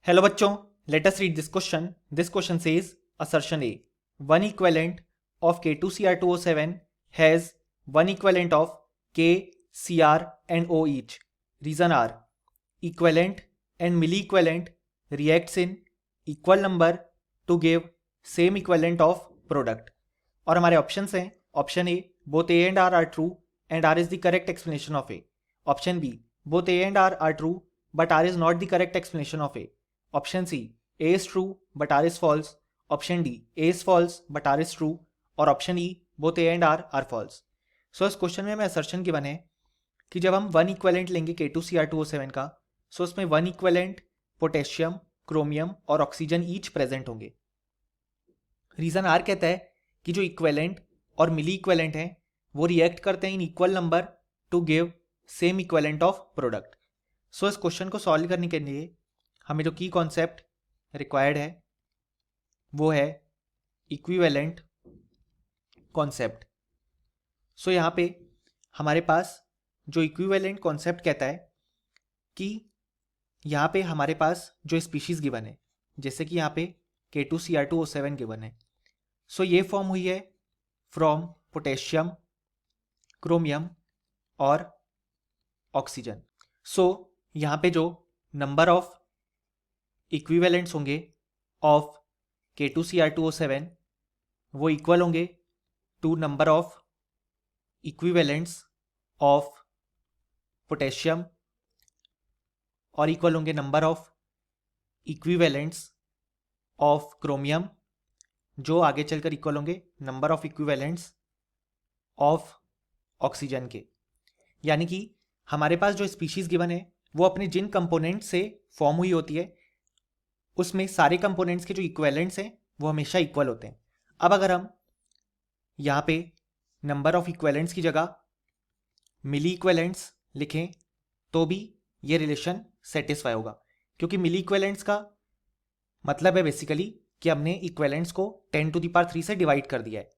Hello बच्चों, let us read this question. This question says assertion A. One equivalent of K2Cr2O7 has one equivalent of K, Cr and O each. Reason are equivalent and milli-equivalent reacts in equal number to give same equivalent of product. और हमारे options हैं option A both A and R true and R is the correct explanation of A. Option B both A and R true but R is not the correct explanation of A. Option C A is true but R is false. Option D A is false but R is true. और option E both A and R false. So इस question में हमें assertion given है कि जब हम one equivalent लेंगे K2Cr2O7 का, सो उसमें वन इक्वेलेंट पोटेशियम, क्रोमियम और ऑक्सीजन ईच प्रेजेंट होंगे. रीजन आर कहता है कि जो इक्वेलेंट और मिली इक्वेलेंट हैं वो रिएक्ट करते हैं in equal number to give same equivalent of product. So इस क्वेश्चन को सॉल्व करने के लिए हमें जो की कॉन्सेप्ट रिक्वायर्ड है वो है इक्विवेलेंट कॉन्सेप्ट. सो यहाँ पे हमारे पास जो इक्विवेलेंट कॉन्सेप्ट कहता है कि यहाँ पे हमारे पास जो स्पीशीज गिवन है, जैसे कि यहाँ पे K2Cr2O7 गिवन है, सो ये फॉर्म हुई है फ्रॉम पोटेशियम, क्रोमियम और ऑक्सीजन. सो यहाँ पे जो नंबर ऑफ इक्विवेलेंट्स होंगे ऑफ K2Cr2O7 वो इक्वल होंगे to number of equivalents of potassium और इक्वल होंगे number of equivalents of chromium, जो आगे चलकर इक्वल होंगे number of equivalents of oxygen के. यानी कि हमारे पास जो स्पीशीज गिवन है वो अपने जिन कंपोनेंट से फॉर्म हुई होती है उसमें सारे कंपोनेंट्स के जो इक्विवेलेंट्स हैं वो हमेशा इक्वल होते हैं. अब अगर हम यहाँ पे नंबर ऑफ इक्विवेलेंट्स की जगह मिली इक्विवेलेंट्स लिखें तो भी ये रिलेशन सेटिस्फाई होगा, क्योंकि मिली इक्विवेलेंट्स का मतलब है बेसिकली कि हमने इक्विवेलेंट्स को 10⁻³ से डिवाइड कर दिया है.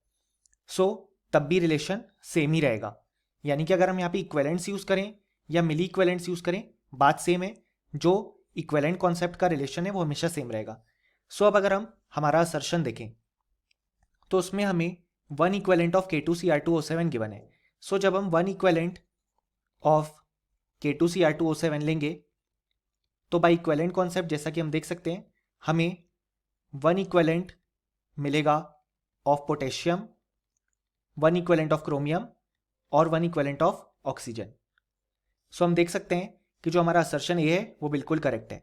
सो तब भी रिलेशन सेम ही रहेगा. यानी कि अगर हम यहाँ पे इक्विवेलेंट्स यूज करें या मिली इक्विवेलेंट्स यूज करें, बात सेम है. जो इक्विवेलेंट कॉन्सेप्ट का रिलेशन है वो हमेशा सेम रहेगा. सो अब अगर हम हमारा असर्शन देखें तो उसमें हमें one equivalent of K2Cr2O7 given है. सो जब हम वन इक्विवेलेंट ऑफ K2Cr2O7 लेंगे तो बाय इक्विवेलेंट कॉन्सेप्ट जैसा कि हम देख सकते हैं हमें वन इक्विवेलेंट मिलेगा of potassium, one equivalent of chromium और वन इक्विवेलेंट ऑफ ऑक्सीजन. सो हम देख सकते हैं कि जो हमारा असर्शन ये है वो बिल्कुल करेक्ट है.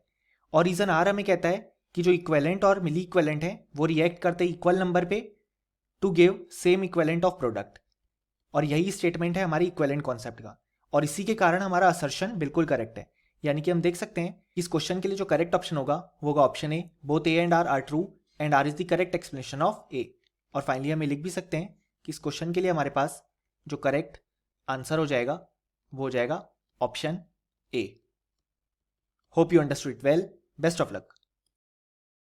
और रीजन आर हमें कहता है कि जो इक्विवेलेंट और मिली इक्विवेलेंट है वो रिएक्ट करते हैं इक्वल नंबर पे to give same equivalent of product. और यही स्टेटमेंट है हमारी इक्विवेलेंट कॉन्सेप्ट का, और इसी के कारण हमारा असर्शन बिल्कुल करेक्ट है. यानी कि हम देख सकते हैं इस क्वेश्चन के लिए जो करेक्ट ऑप्शन होगा वो होगा option A both A and R true and R is the correct explanation of A. और फाइनली हम लिख भी सकते हैं कि इस क्वेश्चन के लिए हमारे पास जो करेक्ट आंसर हो जाएगा वो हो जाएगा option A. Hope you understood it well. Best of luck.